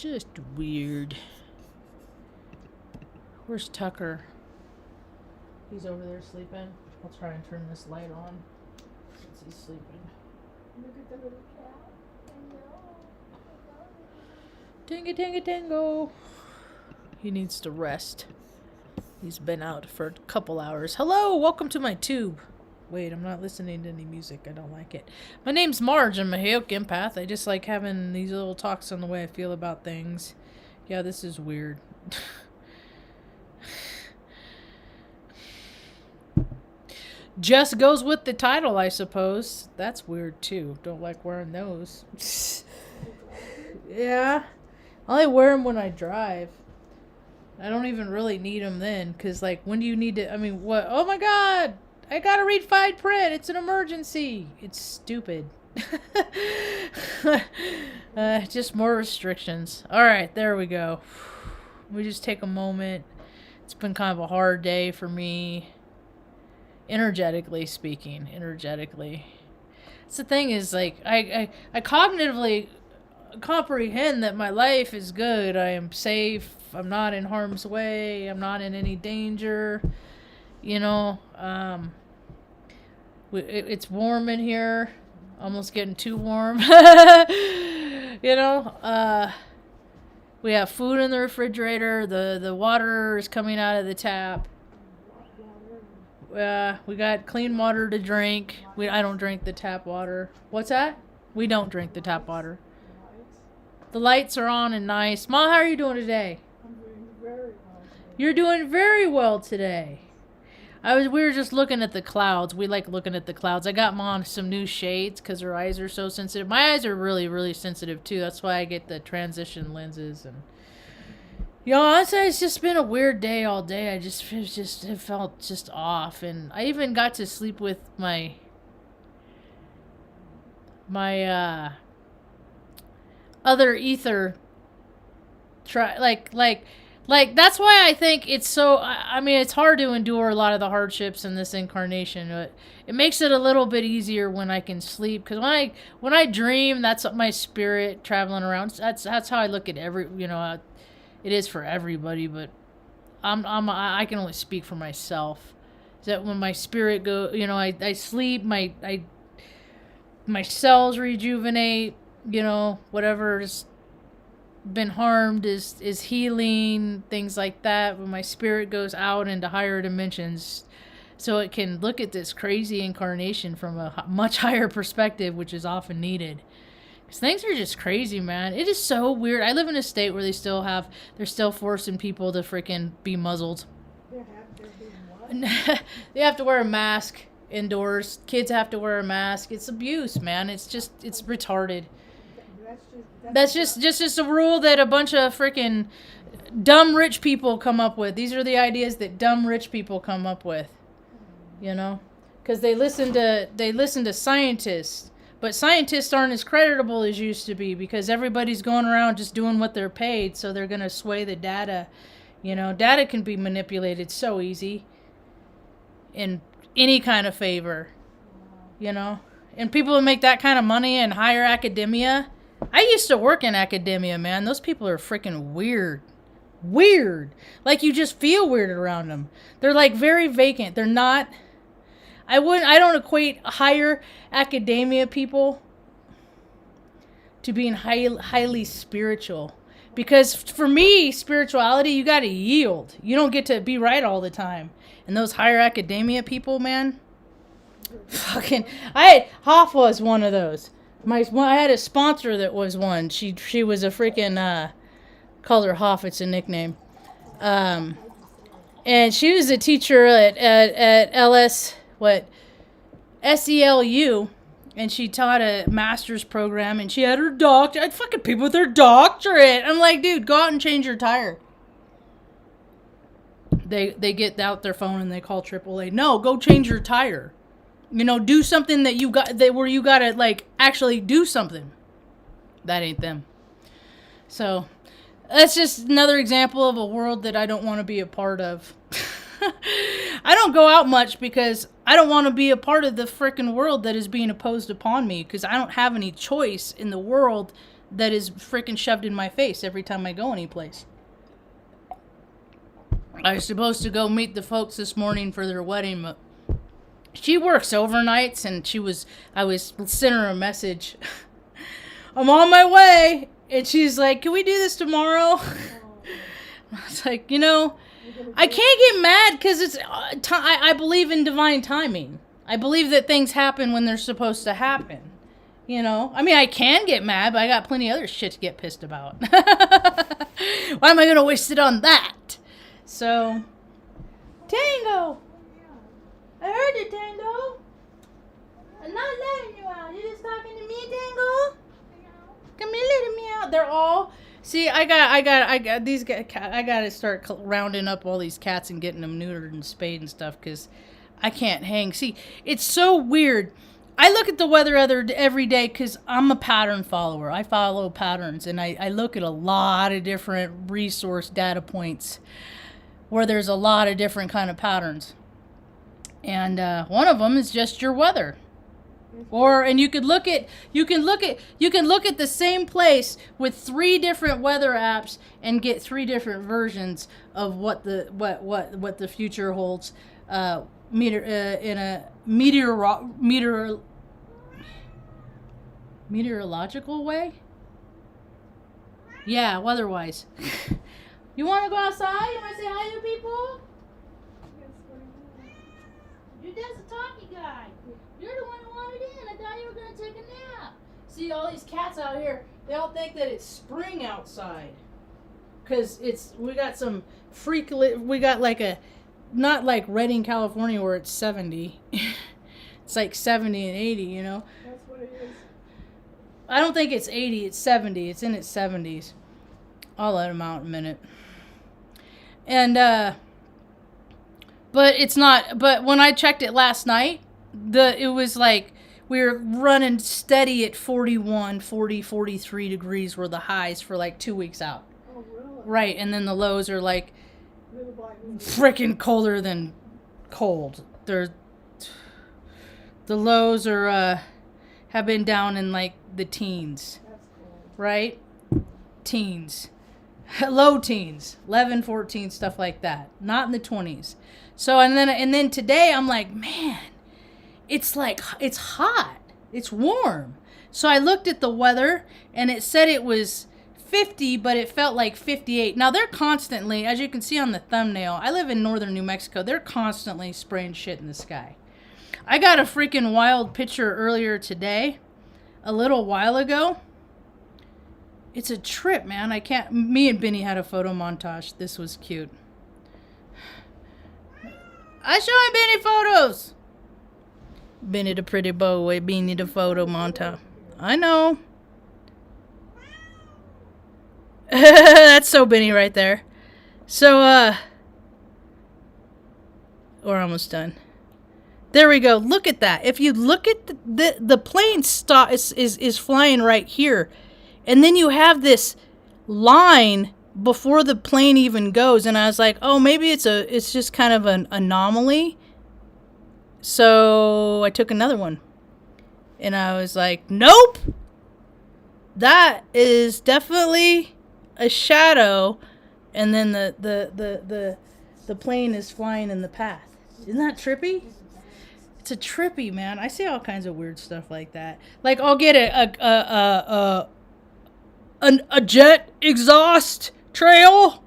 Just weird. Where's Tucker? He's over there sleeping. I'll try and turn this light on since he's sleeping. Look at the little cat. Tinga tinga tingo. He needs to rest. He's been out for a couple hours. Hello, welcome to my tube. Wait, I'm not listening to any music. I don't like it. My name's Marge. I'm a Hayoke empath. I just like having these little talks on the way I feel about things. Yeah, this is weird. Just goes with the title, I suppose. That's weird, too. Don't like wearing those. Yeah. I only wear them when I drive. I don't even really need them then. Because, like, when do you need to... I mean, what? Oh, my God! I gotta read fine print. It's an emergency. It's stupid. Just more restrictions. Alright, there we go. We just take a moment. It's been kind of a hard day for me. Energetically speaking. Energetically. That's the thing is, like, I cognitively comprehend that my life is good. I am safe. I'm not in harm's way. I'm not in any danger. You know, it's warm in here. Almost getting too warm. You know, we have food in the refrigerator. The water is coming out of the tap. We got clean water to drink. I don't drink the tap water. What's that? We don't drink the tap water. The lights are on and nice. Ma, how are you doing today? I'm doing very well. You're doing very well today. We were just looking at the clouds. We like looking at the clouds. I got Mom some new shades because her eyes are so sensitive. My eyes are really, really sensitive too. That's why I get the transition lenses. And you know, honestly, it's just been a weird day all day. It felt just off. And I even got to sleep with my other ether. Like, that's why I think it's so... I mean, it's hard to endure a lot of the hardships in this incarnation. But it makes it a little bit easier when I can sleep. Because when I dream, that's my spirit traveling around. That's how I look at it is for everybody. But I can only speak for myself. That when my spirit I sleep, my cells rejuvenate. You know, whatever's been harmed is healing, things like that. When my spirit goes out into higher dimensions, so it can look at this crazy incarnation from a much higher perspective, which is often needed. Because things are just crazy, man. It is so weird. I live in a state where they're still forcing people to freaking be muzzled. They have to wear a mask indoors. Kids have to wear a mask. It's abuse, man. It's retarded. That's just a rule that a bunch of freaking dumb rich people come up with. These are the ideas that dumb rich people come up with. You know? Because they listen to scientists. But scientists aren't as creditable as used to be because everybody's going around just doing what they're paid, so they're going to sway the data. You know, data can be manipulated so easy in any kind of favor. You know? And people who make that kind of money in higher academia... I used to work in academia, man. Those people are freaking weird. Weird. Like, you just feel weird around them. They're, like, very vacant. They're not... I don't equate higher academia people to being highly spiritual. Because for me, spirituality, you gotta yield. You don't get to be right all the time. And those higher academia people, man... Fucking... Hoff was one of those. I had a sponsor that was one. She was a freaking called her Hoff. It's a nickname. And she was a teacher at SELU, and she taught a master's program, and she had her doctorate. I'd fucking people with their doctorate. I'm like, dude, go out and change your tire. They get out their phone and they call AAA. No, go change your tire. You know, do something where you gotta, like, actually do something. That ain't them. So, that's just another example of a world that I don't want to be a part of. I don't go out much because I don't want to be a part of the frickin' world that is being imposed upon me, because I don't have any choice in the world that is freaking shoved in my face every time I go anyplace. I was supposed to go meet the folks this morning for their wedding, but she works overnights, and I was sending her a message. I'm on my way, and she's like, "Can we do this tomorrow?" I was like, I can't get mad because it's. I believe in divine timing. I believe that things happen when they're supposed to happen. I mean, I can get mad, but I got plenty of other shit to get pissed about. Why am I gonna waste it on that? So, Tango. I heard you, Tango. I'm not letting you out. You're just talking to me, Tango. Come here, letting me out. They're all. See, I got these guys. I gotta start rounding up all these cats and getting them neutered and spayed and stuff because I can't hang. See, it's so weird. I look at the weather every day because I'm a pattern follower. I follow patterns, and I look at a lot of different resource data points where there's a lot of different kind of patterns. And one of them is just your weather. And you can look at the same place with 3 different weather apps and get 3 different versions of what the future holds. In a meteorological way. Yeah, weather-wise. You want to go outside? You want to say hi to people? You're just a talky guy. You're the one who wanted in. I thought you were going to take a nap. See, all these cats out here, they all think that it's spring outside. Because we got some we got like not like Redding, California where it's 70. It's like 70 and 80, That's what it is. I don't think it's 80, it's 70. It's in its 70s. I'll let them out in a minute. And, but it's not, but when I checked it last night, it was like, we were running steady at 41, 40, 43 degrees were the highs for like 2 weeks out. Oh, really? Right, and then the lows are like freaking colder than cold. The lows are, have been down in like the teens. That's cool. Right? Teens. Low teens, 11, 14, stuff like that. Not in the 20s. So, and then today I'm like, man, it's hot. It's warm. So I looked at the weather and it said it was 50, but it felt like 58. Now they're constantly, as you can see on the thumbnail, I live in northern New Mexico. They're constantly spraying shit in the sky. I got a freaking wild picture earlier today, a little while ago. It's a trip, man. Me and Benny had a photo montage. This was cute. I showing Benny photos. Benny the pretty boy, Benny the photo montage. I know. That's so Benny right there. So, we're almost done. There we go. Look at that. If you look at the plane is flying right here. And then you have this line before the plane even goes, and I was like, oh, maybe it's just kind of an anomaly. So I took another one, and I was like, nope, that is definitely a shadow, and then the plane is flying in the path. Isn't that trippy? It's a trippy, man. I see all kinds of weird stuff like that. Like I'll get a jet exhaust trail.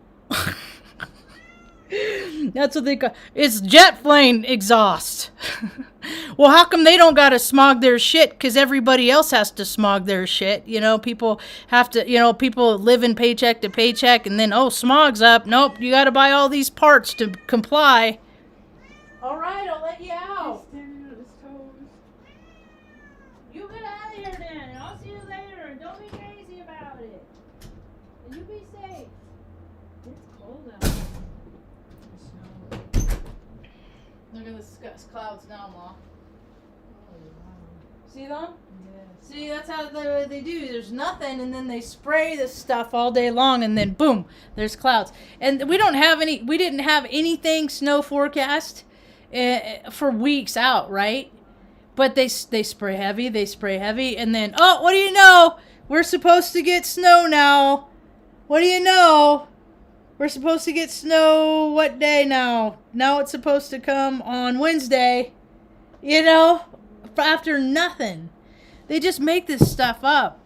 That's what they call it's jet plane exhaust. Well, how come they don't gotta smog their shit? Because everybody else has to smog their shit. People have to. People live in paycheck to paycheck, and then smog's up. Nope, you gotta buy all these parts to comply. All right, I'll let you out. He's standing on his toes. You get out of here then, and I'll see you later. And don't be crazy about it. And you be safe. It's cold out. Look at the clouds now, Ma. Oh, wow. See them? Yes. See, that's how they do. There's nothing, and then they spray this stuff all day long, and then boom, there's clouds. And we didn't have anything snow forecast for weeks out, right? But they spray heavy, and then, what do you know? we're supposed to get snow now. What do you know? We're supposed to get snow what day now? Now it's supposed to come on Wednesday. You know? After nothing. They just make this stuff up.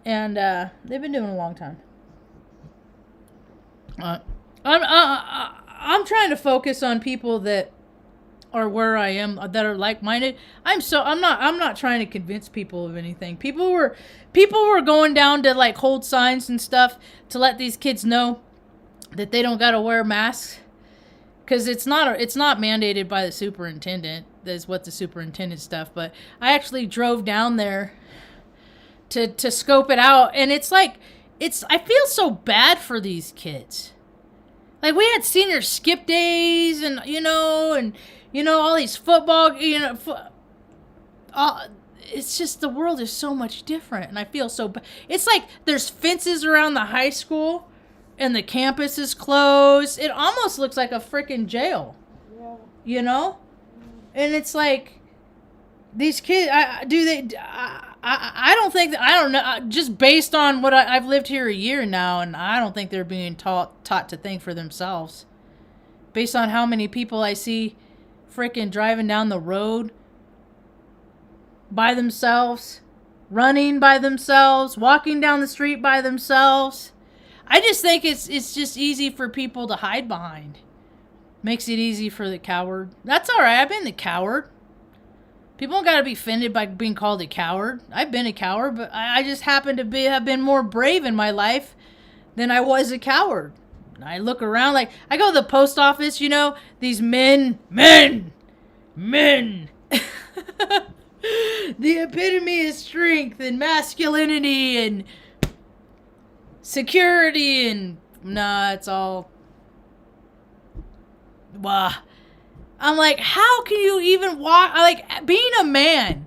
And they've been doing it a long time. I'm trying to focus on people that are where I am, that are like-minded. I'm not trying to convince people of anything. People were going down to like hold signs and stuff to let these kids know that they don't got to wear masks, because it's not mandated by the superintendent. That's what the superintendent stuff. But I actually drove down there to scope it out, and I feel so bad for these kids. Like, we had senior skip days, and all these football, it's just, the world is so much different, and I feel so bad. It's like there's fences around the high school, and the campus is closed. It almost looks like a freaking jail, And it's like, these kids, I don't think that, I don't know, just based on what I've lived here a year now, and I don't think they're being taught to think for themselves. Based on how many people I see freaking driving down the road by themselves, running by themselves, walking down the street by themselves. I just think it's just easy for people to hide behind. Makes it easy for the coward. That's all right. I've been the coward. People don't got to be offended by being called a coward. I've been a coward, but I just happen to have been more brave in my life than I was a coward. I look around, like, I go to the post office, these men. The epitome of strength and masculinity and security, and it's all, wow. I'm like, how can you even walk? Like, being a man,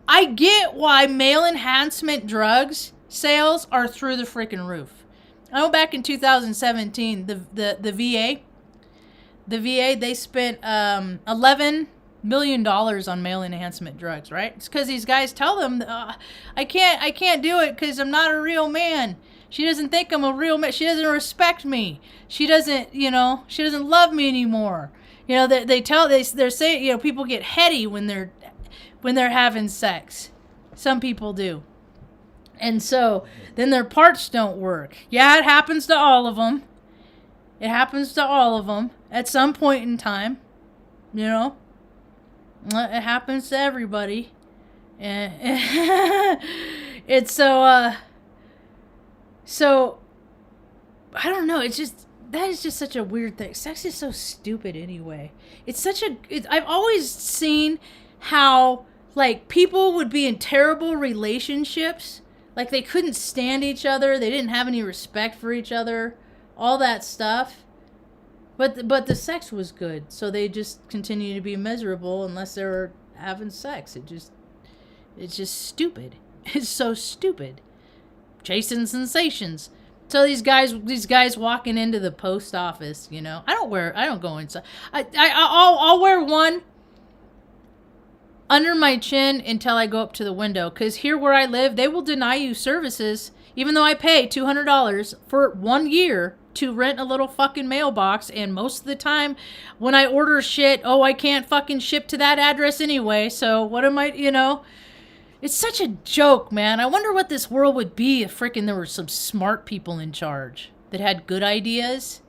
I get why male enhancement drugs sales are through the freaking roof. I know back in 2017, the VA, they spent $11 million on male enhancement drugs, right? It's because these guys tell them, I can't do it because I'm not a real man. She doesn't think I'm a real man. She doesn't respect me. She doesn't love me anymore. They're saying, people get heady when they're having sex. Some people do. And so then their parts don't work. Yeah, it happens to all of them. It happens to all of them at some point in time. It happens to everybody. And it's so I don't know. It's just, that is just such a weird thing. Sex is so stupid anyway. I've always seen how, like, people would be in terrible relationships. Like, they couldn't stand each other. They didn't have any respect for each other. All that stuff. But the sex was good. So they just continue to be miserable unless they were having sex. It's just stupid. It's so stupid. Chasing sensations. So these guys walking into the post office, I don't go inside. I'll wear one under my chin until I go up to the window. Because here where I live, they will deny you services, even though I pay $200 for 1 year to rent a little fucking mailbox. And most of the time when I order shit, I can't fucking ship to that address anyway. So what am I, It's such a joke, man. I wonder what this world would be if frickin' there were some smart people in charge that had good ideas.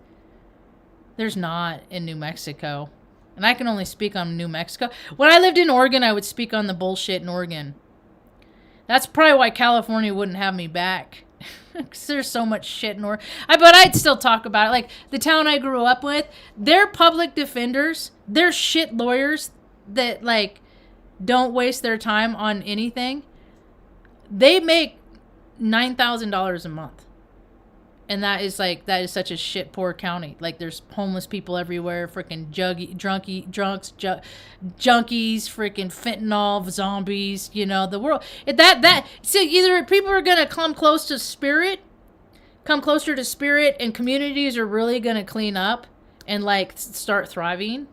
There's not in New Mexico. And I can only speak on New Mexico. When I lived in Oregon, I would speak on the bullshit in Oregon. That's probably why California wouldn't have me back. Because there's so much shit in Oregon. But I'd still talk about it. Like, the town I grew up with, they're public defenders. They're shit lawyers that, like, don't waste their time on anything. They make $9,000 a month. And that is such a shit poor county. Like, there's homeless people everywhere, freaking junkies, freaking fentanyl zombies, the world. So either people are going to come closer to spirit, and communities are really going to clean up and, like, start thriving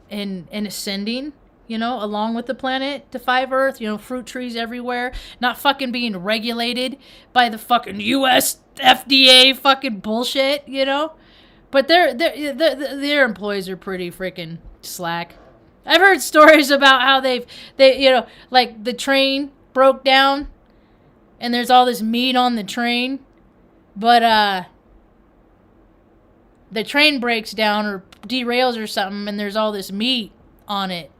and ascending, along with the planet to 5 Earth, fruit trees everywhere, not fucking being regulated by the fucking US FDA fucking bullshit, But their employees are pretty freaking slack. I've heard stories about how they like the train broke down and there's all this meat on the train, but the train breaks down or derails or something and there's all this meat on it.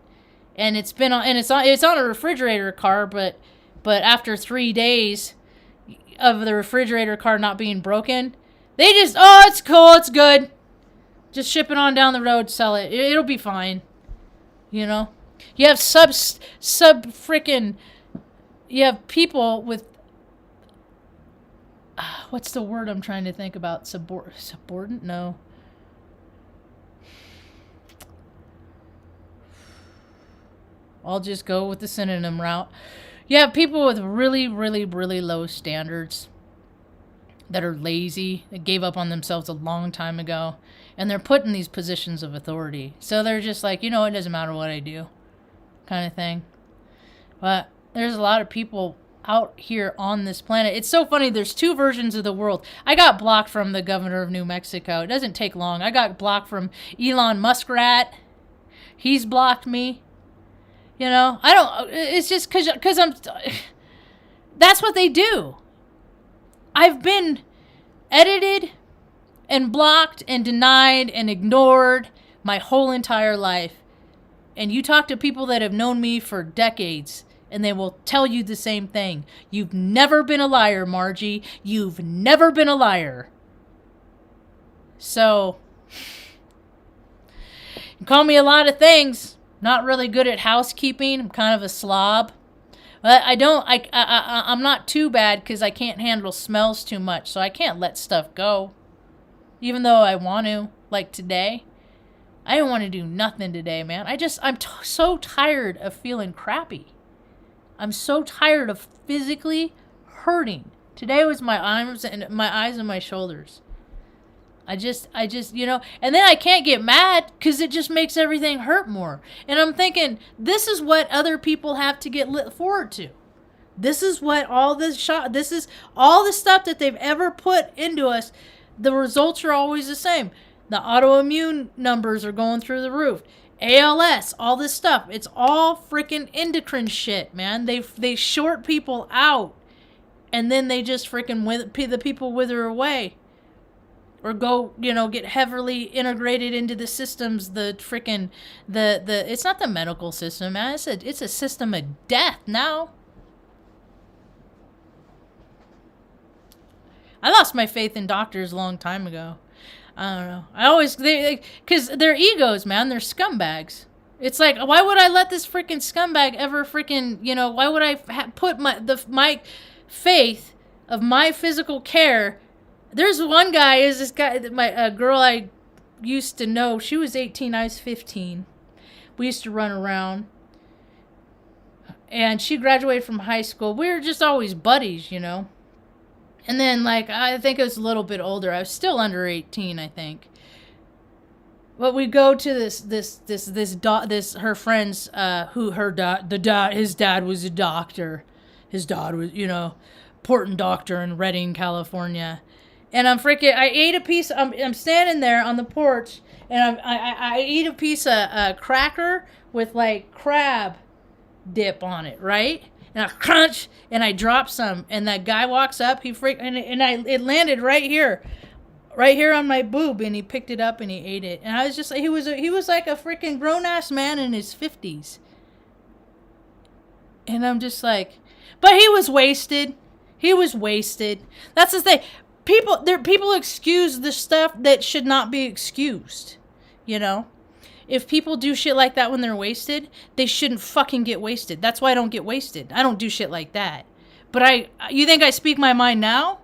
And it's on a refrigerator car, but after 3 days of the refrigerator car not being broken, they just, it's cool, it's good. Just ship it on down the road, sell it. It'll be fine. You have you have people with, what's the word I'm trying to think about? Subordinate? No. I'll just go with the synonym route. You have people with really, really, really low standards that are lazy, that gave up on themselves a long time ago, and they're put in these positions of authority. So they're just like, it doesn't matter what I do, kind of thing. But there's a lot of people out here on this planet. It's so funny. There's 2 versions of the world. I got blocked from the governor of New Mexico. It doesn't take long. I got blocked from Elon Muskrat. He's blocked me. I don't, it's just because I'm, that's what they do. I've been edited and blocked and denied and ignored my whole entire life. And you talk to people that have known me for decades and they will tell you the same thing. You've never been a liar, Margie. You've never been a liar. So, you call me a lot of things. Not really good at housekeeping. I'm kind of a slob. But I'm not too bad because I can't handle smells too much. So I can't let stuff go. Even though I want to. Like today. I didn't want to do nothing today, man. I'm so tired of feeling crappy. I'm so tired of physically hurting. Today was my arms and my shoulders. I just, and then I can't get mad because it just makes everything hurt more. And I'm thinking, this is what other people have to get lit forward to. This is what this is all the stuff that they've ever put into us. The results are always the same. The autoimmune numbers are going through the roof. ALS, all this stuff. It's all freaking endocrine shit, man. They short people out. And then they just freaking, the people wither away. Or go, get heavily integrated into the systems, it's not the medical system, man. It's a system of death now. I lost my faith in doctors a long time ago. I don't know. Because they're egos, man. They're scumbags. It's like, why would I let this freaking scumbag ever freaking, why would I put my faith of my physical care. There's one guy, a girl I used to know. She was 18, I was 15. We used to run around. And she graduated from high school. We were just always buddies, And then, I think I was a little bit older. I was still under 18, I think. But we go to this her friend's, his dad was a doctor. His dad was, important doctor in Redding, California. And I ate a piece, I'm standing there on the porch, and I eat a piece of cracker with, crab dip on it, right? And I crunch, and I drop some, and that guy walks up, it landed right here on my boob, and he picked it up, and he ate it. And I was just like, he was like a freaking grown-ass man in his 50s. And I'm just like, but he was wasted. That's the thing. People excuse the stuff that should not be excused, If people do shit like that when they're wasted, they shouldn't fucking get wasted. That's why I don't get wasted. I don't do shit like that. But you think I speak my mind now?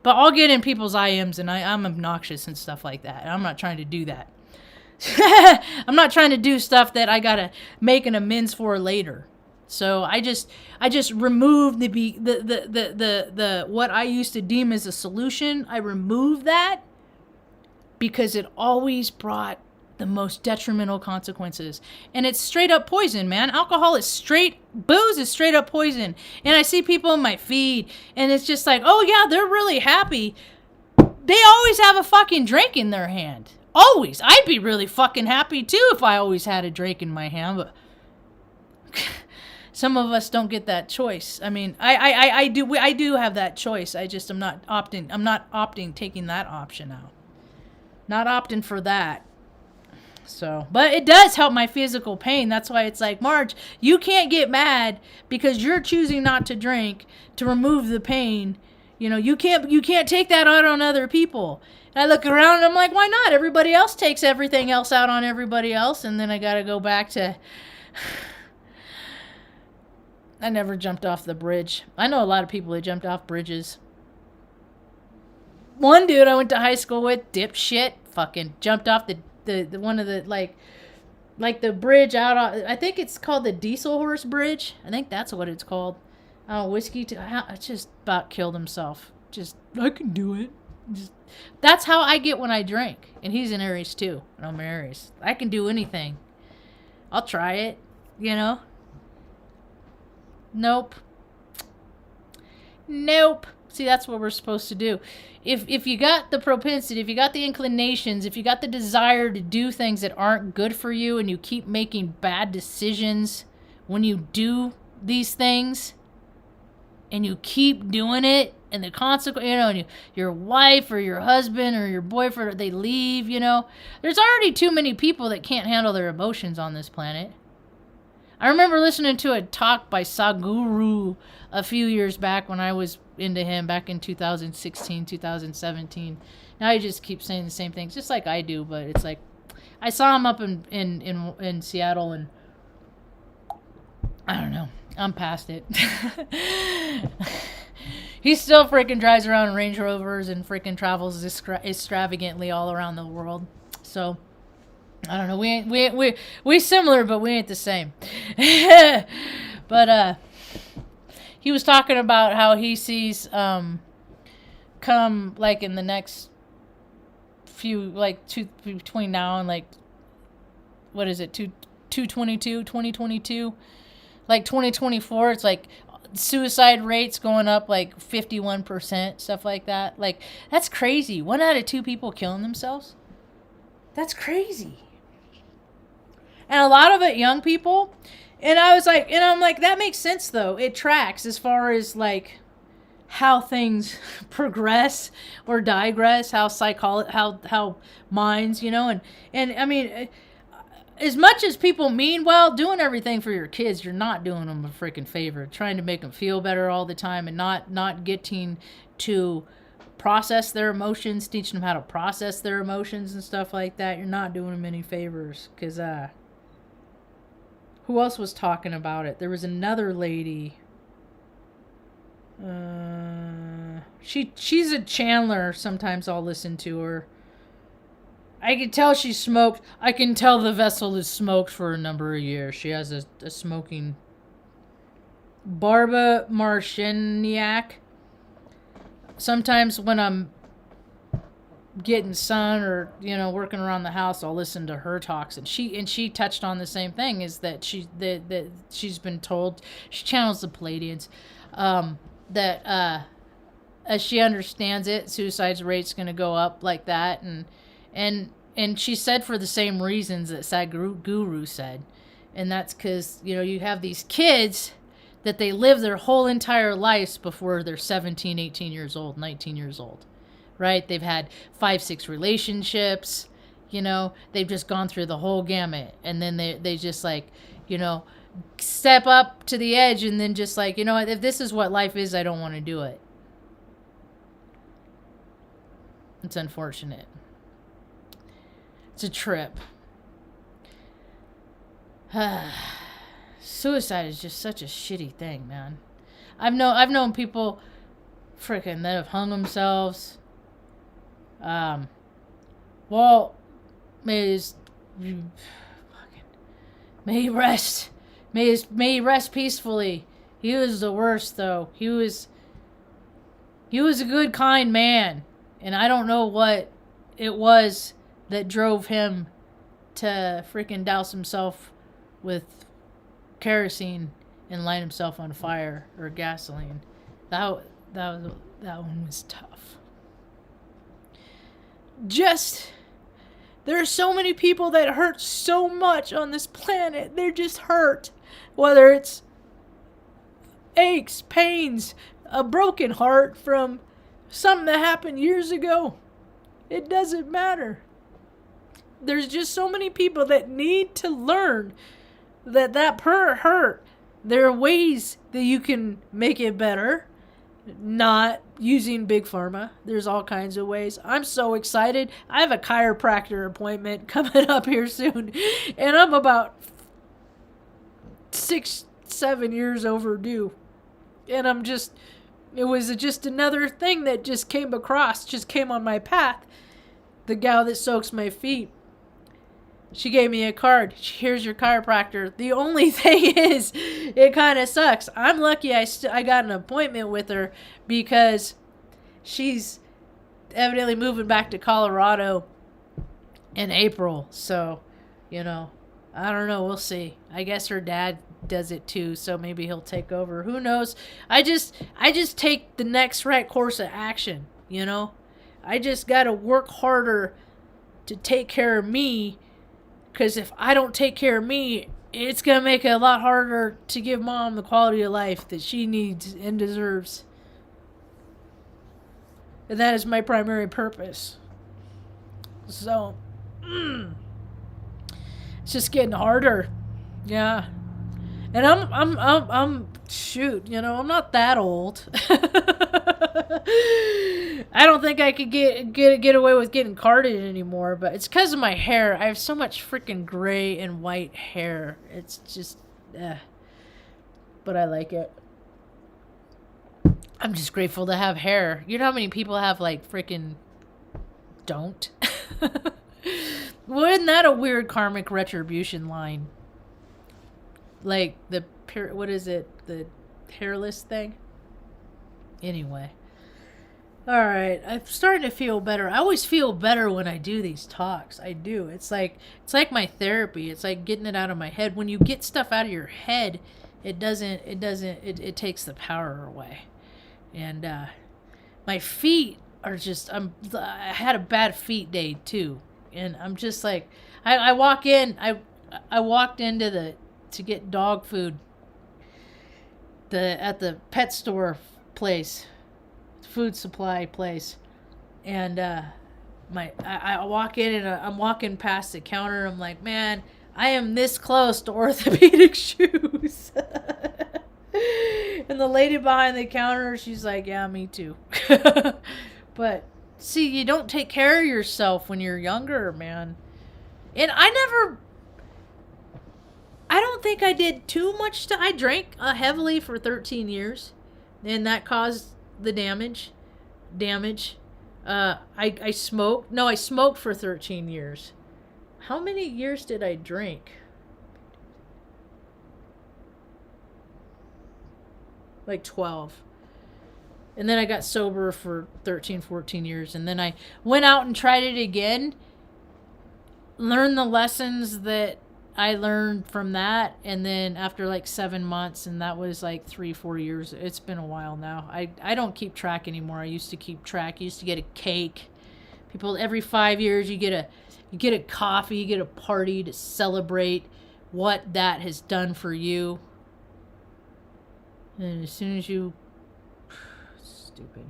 But I'll get in people's IMs and I'm obnoxious and stuff like that. I'm not trying to do that. I'm not trying to do stuff that I gotta make an amends for later. So I just removed the what I used to deem as a solution. I removed that because it always brought the most detrimental consequences. And it's straight up poison, man. Booze is straight up poison. And I see people in my feed, and it's just like, oh yeah, they're really happy. They always have a fucking drink in their hand. Always. I'd be really fucking happy too if I always had a drink in my hand, but some of us don't get that choice. I mean, I do have that choice. I'm not opting taking that option out. Not opting for that. So, but it does help my physical pain. That's why it's like, Marge, you can't get mad because you're choosing not to drink to remove the pain. You know, you can't take that out on other people. And I look around and I'm like, why not? Everybody else takes everything else out on everybody else. And then I got to go back to, I never jumped off the bridge. I know a lot of people that jumped off bridges. One dude I went to high school with, dipshit, fucking jumped off the one of the, like the bridge out on, I think it's called the Diesel Horse Bridge. I think that's what it's called. Whiskey just about killed himself. Just, I can do it. That's how I get when I drink. And he's an Aries too. And I'm an Aries. I can do anything. I'll try it, you know? Nope. See, that's what we're supposed to do. If you got the propensity, if you got the inclinations, if you got the desire to do things that aren't good for you, and you keep making bad decisions when you do these things, and you keep doing it, and the consequence, you know, and your wife or your husband or your boyfriend, they leave, you know. There's already too many people that can't handle their emotions on this planet. I remember listening to a talk by Sadhguru a few years back when I was into him back in 2016, 2017. Now he just keeps saying the same things, just like I do, but it's like, I saw him up in Seattle, and I don't know. I'm past it. He still freaking drives around in Range Rovers and freaking travels extravagantly all around the world. So, I don't know. We similar, but we ain't the same. But he was talking about how he sees come like in the next few, like between now and like, what is it, 2022, like 2024, it's like suicide rates going up like 51%, stuff like that. Like, that's crazy. 1 out of 2 people killing themselves. That's crazy. And a lot of it young people. And I'm like, that makes sense though. It tracks as far as like how things progress or digress, how minds, you know, and I mean, as much as people mean well, doing everything for your kids, you're not doing them a freaking favor. Trying to make them feel better all the time and not getting to process their emotions, teaching them how to process their emotions and stuff like that. You're not doing them any favors. Because who else was talking about it? There was another lady. She's a channeler. Sometimes I'll listen to her. I can tell she smoked. I can tell the vessel is smoked for a number of years. She has a smoking. Barba Marshiniak. Sometimes when I'm getting sun or, you know, working around the house, I'll listen to her talks, and she touched on the same thing, is that she's been told, she channels the Palladians, that as she understands it, suicide rate's going to go up like that, and she said for the same reasons that Sadhguru said, and that's because, you know, you have these kids that they live their whole entire lives before they're 17, 18 years old, 19 years old, right? They've had 5-6 relationships, you know, they've just gone through the whole gamut, and then they just like, you know, step up to the edge, and then just like, you know, if this is what life is, I don't want to do it. It's unfortunate. It's a trip. Suicide is just such a shitty thing, man. I've known people freaking that have hung themselves. Well, may he rest peacefully. He was the worst, though. He was a good, kind man, and I don't know what it was that drove him to freaking douse himself with kerosene and light himself on fire or gasoline. That one was tough. There are so many people that hurt so much on this planet. They're just hurt. Whether it's aches, pains, a broken heart from something that happened years ago. It doesn't matter. There's just so many people that need to learn that per hurt. There are ways that you can make it better. Not using big pharma. There's all kinds of ways. I'm so excited. I have a chiropractor appointment coming up here soon. And I'm about 6-7 years overdue. And it was just another thing that just came on my path. The gal that soaks my feet, she gave me a card. Here's your chiropractor. The only thing is, it kind of sucks. I'm lucky I got an appointment with her because she's evidently moving back to Colorado in April. So, I don't know. We'll see. I guess her dad does it too, so maybe he'll take over. Who knows? I just take the next right course of action, I just got to work harder to take care of me. Because if I don't take care of me, it's going to make it a lot harder to give Mom the quality of life that she needs and deserves. And that is my primary purpose. So, it's just getting harder. Yeah. And I'm shoot, I'm not that old. I don't think I could get away with getting carded anymore, but it's because of my hair. I have so much freaking gray and white hair. It's just, but I like it. I'm just grateful to have hair. You know how many people have freaking don't? Well, isn't that a weird karmic retribution line? What is it? The hairless thing? Anyway. Alright, I'm starting to feel better. I always feel better when I do these talks. I do. It's like my therapy. It's like getting it out of my head. When you get stuff out of your head, it takes the power away. And my feet are just, I had a bad feet day too. And I'm just I walked into to get dog food at the pet store place, food supply place, and I walk in and I'm walking past the counter. I'm like, man, I am this close to orthopedic shoes. And the lady behind the counter, she's like, yeah, me too. But see, you don't take care of yourself when you're younger, man. And I don't think I did too much. I drank heavily for 13 years, and that caused the damage. I smoked. No, I smoked for 13 years. How many years did I drink? 12. And then I got sober for 13, 14 years. And then I went out and tried it again. Learned the lessons that I learned from that. And then after 7 months, and that was 3-4 years. It's been a while now. I don't keep track anymore. I used to keep track. I used to get a cake. People, every 5 years, you get a coffee, you get a party to celebrate what that has done for you. And as soon as you... Stupid.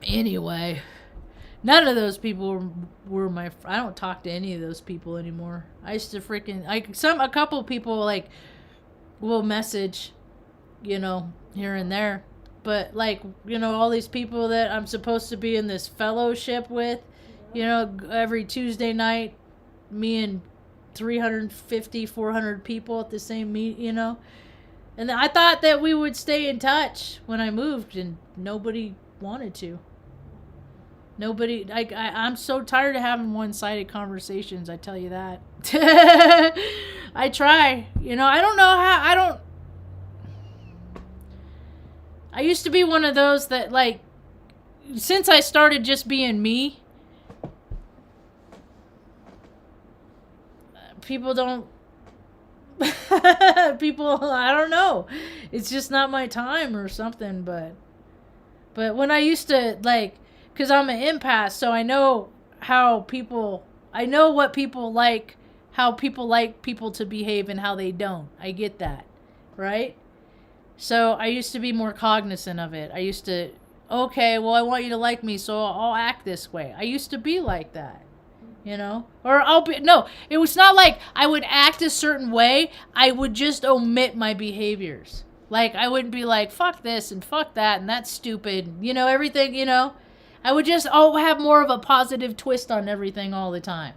Anyway, none of those people were my... I don't talk to any of those people anymore. I used to freaking... a couple people, will message, here and there. But, all these people that I'm supposed to be in this fellowship with, every Tuesday night, me and 350, 400 people at the same meet, And I thought that we would stay in touch when I moved, and nobody wanted to. Nobody, I'm so tired of having one-sided conversations, I tell you that. I try, I don't know how, I used to be one of those that, since I started just being me, people don't people, I don't know, it's just not my time or something. But when I used to, like, because I'm an empath, so I know what people like, how people like people to behave and how they don't. I get that, right? So I used to be more cognizant of it. I used to, okay, well, I want you to like me, so I'll act this way. I used to be like that. Or it was not like I would act a certain way. I would just omit my behaviors. Like, I wouldn't be like, fuck this and fuck that and that's stupid. Everything, I would just have more of a positive twist on everything all the time.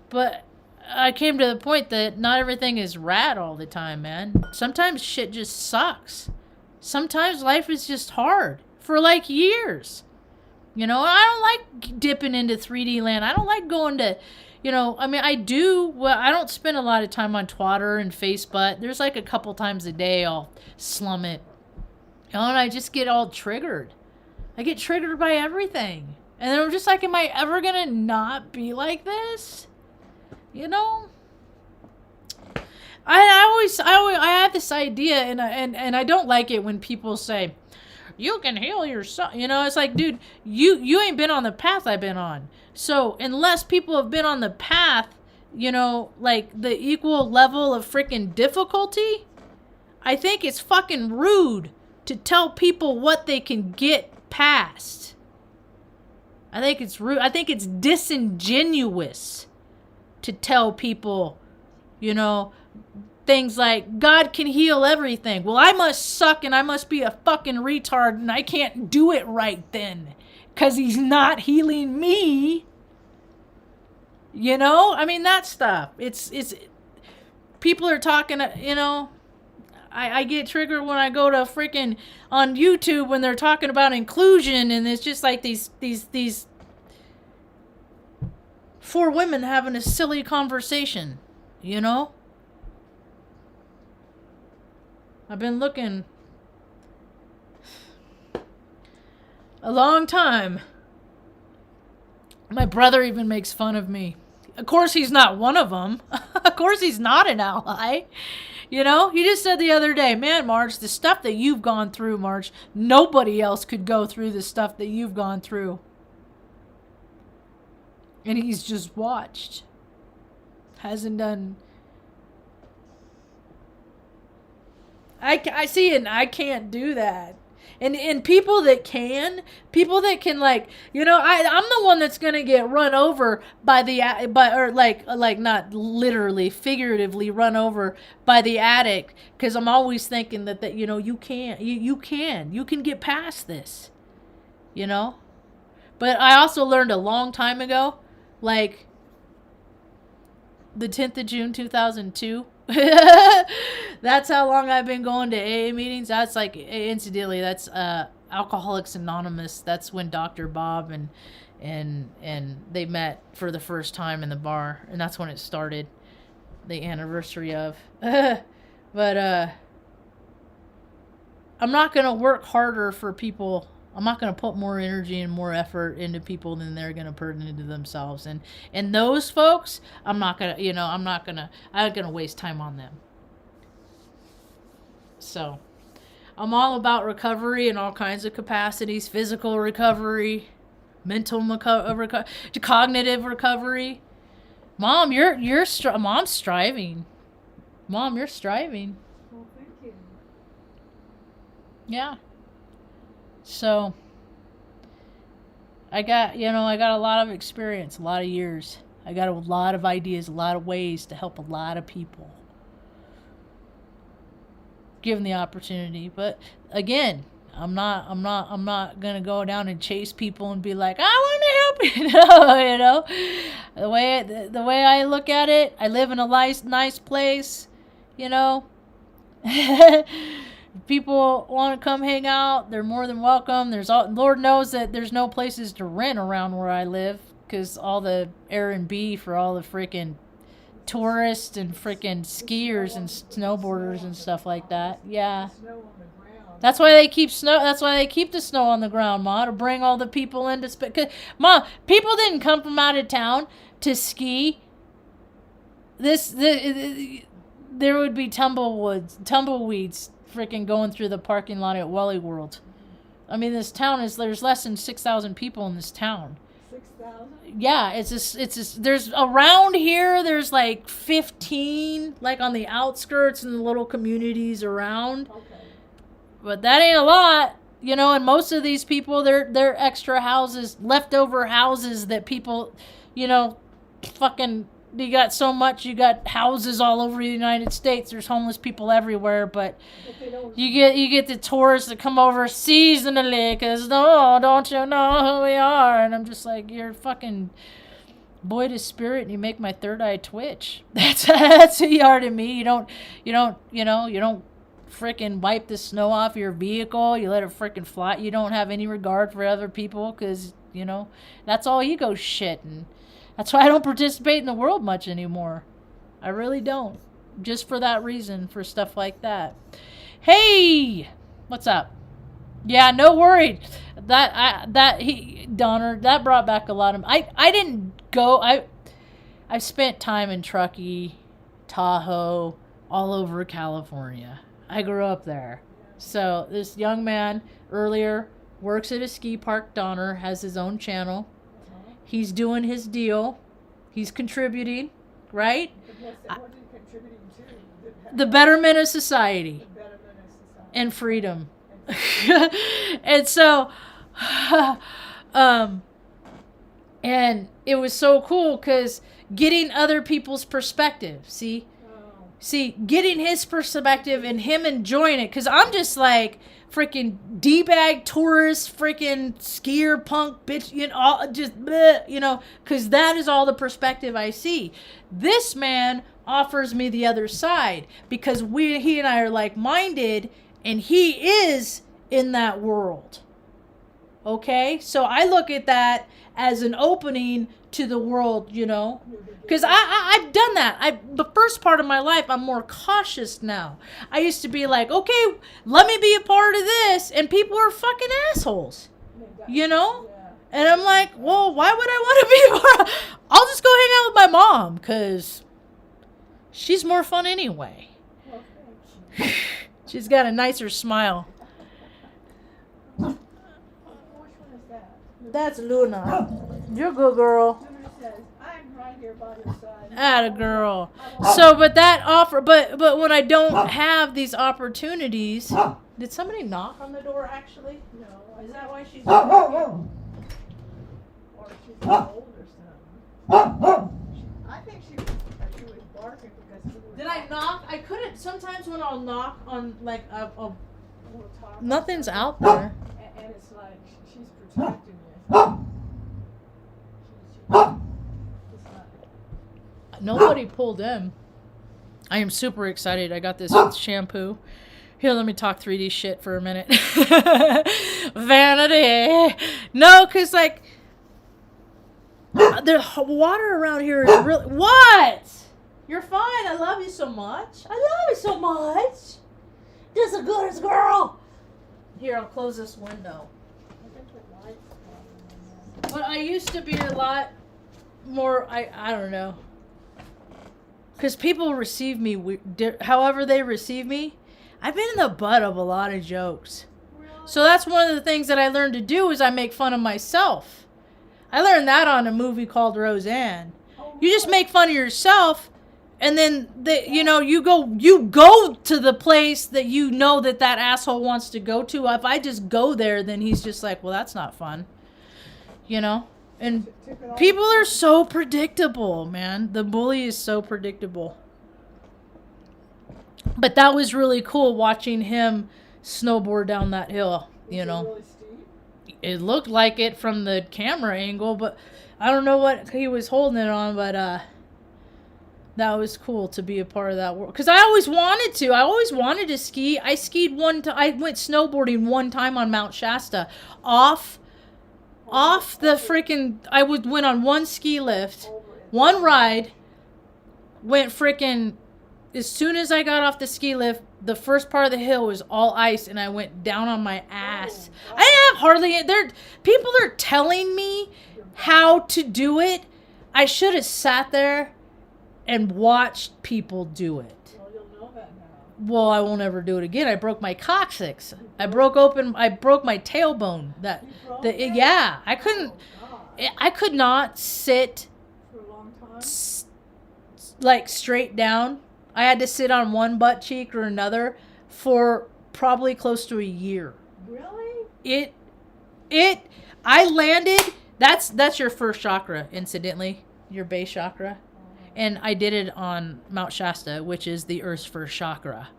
But I came to the point that not everything is rad all the time, man. Sometimes shit just sucks. Sometimes life is just hard for like years. I don't like dipping into 3D land. I don't like going to, I do. Well, I don't spend a lot of time on Twitter and Facebook. There's like a couple times a day I'll slum it. And I just get all triggered. I get triggered by everything. And then I'm just like, am I ever going to not be like this? I have this idea, and I don't like it when people say, you can heal yourself. It's like, dude, you ain't been on the path I've been on. So unless people have been on the path, like the equal level of freaking difficulty, I think it's fucking rude to tell people what they can get past. I think it's rude. I think it's disingenuous to tell people, things like, God can heal everything. Well, I must suck and I must be a fucking retard and I can't do it right then because he's not healing me. That stuff. It's people are talking, I get triggered when I go to freaking on YouTube when they're talking about inclusion, and it's just like these 4 women having a silly conversation, I've been looking a long time. My brother even makes fun of me. Of course he's not one of them. Of course he's not an ally. He just said the other day, man, Marge, the stuff that you've gone through, Marge, nobody else could go through the stuff that you've gone through. And he's just watched. Hasn't done. I see it, and I can't do that. And people that can like, I'm the one that's gonna get run over by not literally, figuratively run over by the addict, because I'm always thinking that you can get past this, But I also learned a long time ago, like the 10th of June 2002. That's how long I've been going to AA meetings. That's like, incidentally, that's Alcoholics Anonymous. That's when Dr. Bob and they met for the first time in the bar, and that's when it started, the anniversary of. But I'm not gonna work harder for people. I'm not going to put more energy and more effort into people than they're going to put into themselves. And those folks, I'm not going to waste time on them. So I'm all about recovery in all kinds of capacities: physical recovery, mental recovery, cognitive recovery. Mom, Mom's striving. Mom, you're striving. Well, thank you. Yeah. So I got a lot of experience, a lot of years. I got a lot of ideas, a lot of ways to help a lot of people, given the opportunity. But again, I'm not gonna go down and chase people and be like, I want to help you. No, the way I look at it, I live in a nice place, People want to come hang out, they're more than welcome. Lord knows that there's no places to rent around where I live, because all the Airbnb for all the freaking tourists and freaking skiers and snowboarders and stuff like that. Yeah. Snow on the ground. That's why they keep snow. That's why they keep the snow on the ground, Ma, to bring all the people into. Ma, people didn't come from out of town to ski there would be tumbleweeds freaking going through the parking lot at Wally World. I mean, there's less than 6,000 people in this town. 6,000? Yeah, there's around here, there's like 15, like on the outskirts and the little communities around. Okay. But that ain't a lot, you know, and most of these people, they're extra houses, leftover houses that people, you know, fucking, you got houses all over the United States. There's homeless people everywhere, but you get the tourists that come over seasonally because, oh, don't you know who we are? And I'm just like, you're fucking void of spirit and you make my third eye twitch. That's who you are to me. You don't freaking wipe the snow off your vehicle. You let it freaking fly. You don't have any regard for other people because, you know, that's all ego shit. And that's why I don't participate in the world much anymore. I really don't. Just for that reason, for stuff like that. Hey, what's up? Yeah, no worry. Donner, that brought back a lot of. I didn't go. I spent time in Truckee, Tahoe, all over California. I grew up there. So this young man earlier works at a ski park. Donner has his own channel. He's doing his deal. He's contributing, right? What are you contributing to? The betterment of society. The betterment of society. And freedom. And so, and it was so cool because getting other people's perspective, see, getting his perspective and him enjoying it. Because I'm just like, freaking D-bag tourist, freaking skier, punk, bitch, you know, all, just, bleh, you know, because that is all the perspective I see. This man offers me the other side because he and I are like-minded, and he is in that world. Okay? So I look at that as an opening to the world, you know, because I've done that. The first part of my life, I'm more cautious now. I used to be like, okay, let me be a part of this, and people are fucking assholes, you know? Yeah. And I'm like, well, why would I want to be a part of? I'll just go hang out with my mom, because she's more fun anyway. Well, she's got a nicer smile. Which one is that? That's Luna. You're a good girl. Luna says, I'm right here by your side. Atta girl. So, but that offer, but when I don't have these opportunities, did somebody knock on the door actually? No. Is that why she's? Or she's old or something. I think she was barking because she was. Did I knock? I couldn't. Sometimes when I'll knock on like We'll talk nothing's about out there. and it's like she's protecting you. It's not. Nobody pulled in. I am super excited. I got this shampoo. Here, let me talk 3D shit for a minute. Vanity. No, because, like, the water around here is really... What? You're fine. I love you so much. I love you so much. Just the goodest girl. Here, I'll close this window. But I used to be a lot more... I don't know. Because people receive me however they receive me. I've been in the butt of a lot of jokes. Really? So that's one of the things that I learned to do is I make fun of myself. I learned that on a movie called Roseanne. You just make fun of yourself, and then you go to the place that you know that asshole wants to go to. If I just go there, then he's just like, well, that's not fun. You know? And people are so predictable, man. The bully is so predictable. But that was really cool watching him snowboard down that hill, you know. Really steep? It looked like it from the camera angle, but I don't know what he was holding it on, but that was cool to be a part of that world. Because I always wanted to. I always wanted to ski. I skied one time. I went snowboarding one time on Mount Shasta. Off the freaking... I went on one ski lift, one ride, went freaking... As soon as I got off the ski lift, the first part of the hill was all ice, and I went down on my ass. I didn't have hardly... People are telling me how to do it. I should have sat there and watched people do it. Well, you'll know that now. Well, I won't ever do it again. I broke my coccyx. I broke my tailbone. Yeah, I couldn't. I could not sit For a long time. like straight down. I had to sit on one butt cheek or another for probably close to a year. Really? I landed. That's your first chakra, incidentally, your base chakra, and I did it on Mount Shasta, which is the Earth's first chakra.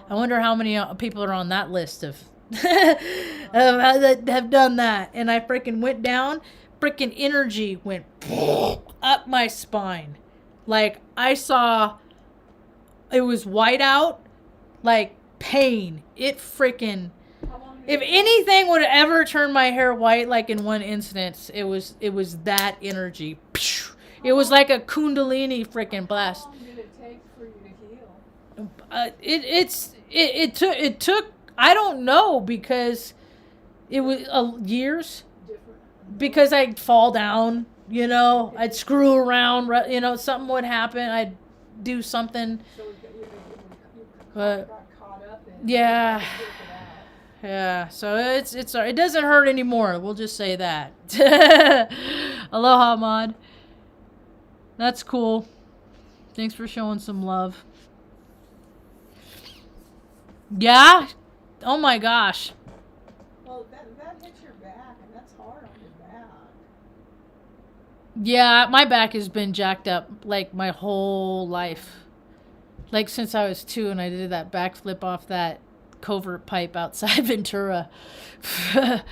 I wonder how many people are on that list of that have done that. And I freaking went down. Freaking energy went up my spine. Like I saw, it was white out, like pain. It freaking. If anything would ever turn my hair white, like in one instance, it was that energy. It was like a kundalini freaking blast. How long did it take for you to heal? It took I don't know, because it was years. Different. Because I'd fall down, I'd screw around, something would happen. I'd do something. So you But got caught up in. yeah. You had to work it out. Yeah, so it doesn't hurt anymore. We'll just say that. Aloha, Mod. That's cool. Thanks for showing some love. Yeah? Oh my gosh. Well, that hits your back, and that's hard on your back. Yeah, my back has been jacked up like my whole life. Like since I was 2 and I did that backflip off that covert pipe outside Ventura. You have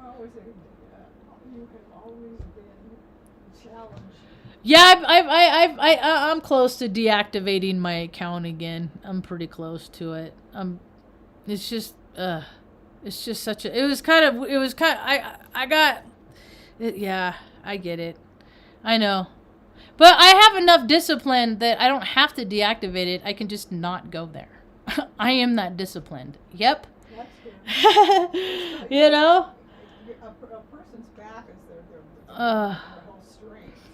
always been challenged. Yeah, I'm close to deactivating my account again. I'm pretty close to it. It's just such a. I got it. Yeah, I get it. I know, but I have enough discipline that I don't have to deactivate it. I can just not go there. I am that disciplined. Yep. That's good. A person's back is their whole strength.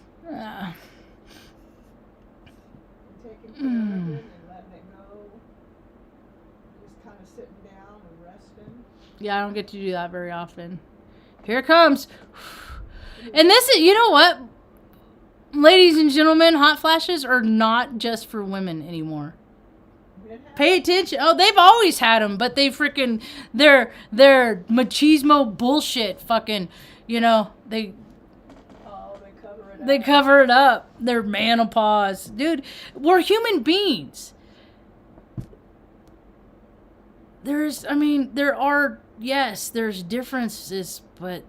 Taking care of it and letting it go. Just kind of sitting down and resting. Yeah, I don't get to do that very often. Here it comes. And this is, you know what? Ladies and gentlemen, hot flashes are not just for women anymore. Pay attention. Oh, they've always had them, but they freaking, they're machismo bullshit fucking, they cover it up. They're menopause. Dude, we're human beings. There's differences, but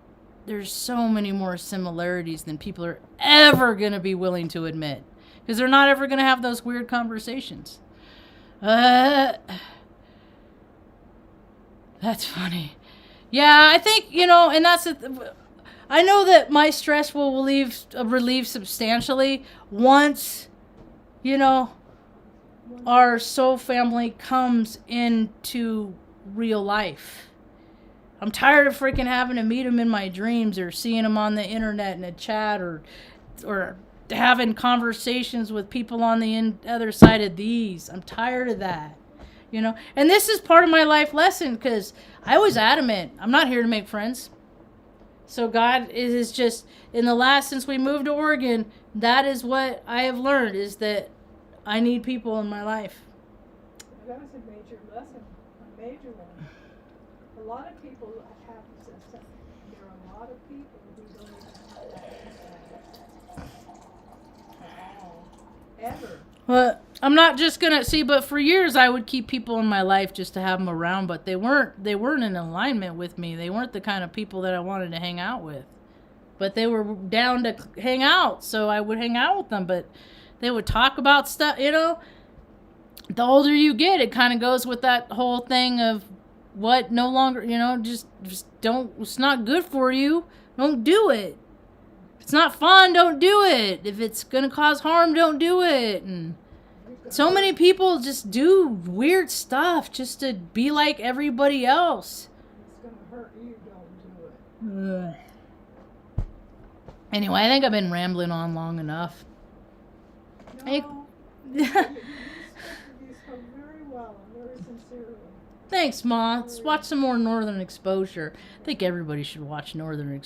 there's so many more similarities than people are ever going to be willing to admit. Because they're not ever going to have those weird conversations. That's funny. Yeah, I think, and that's I know that my stress will relieve substantially once, our soul family comes into real life. I'm tired of freaking having to meet them in my dreams or seeing them on the internet in a chat or having conversations with people on the other side of these. I'm tired of that, And this is part of my life lesson because I was adamant. I'm not here to make friends. So God is just, since we moved to Oregon, that is what I have learned, is that I need people in my life. That was a major lesson, a major one. A lot of people have this. There are a lot of people who don't even have that at all, ever. Well, I'm not just gonna but for years I would keep people in my life just to have them around, but they weren't in alignment with me. They weren't the kind of people that I wanted to hang out with. But they were down to hang out, so I would hang out with them, but they would talk about stuff, The older you get, it kind of goes with that whole thing of what no longer, just don't, it's not good for you, don't do it. If it's not fun, don't do it. If it's going to cause harm, don't do it. And so many people just do weird stuff just to be like everybody else. It's going to hurt you, don't do it. Anyway, I think I've been rambling on long enough. Hey- You spoke very well and very sincerely. Thanks, Ma. Let's watch some more Northern Exposure. I think everybody should watch Northern Exposure.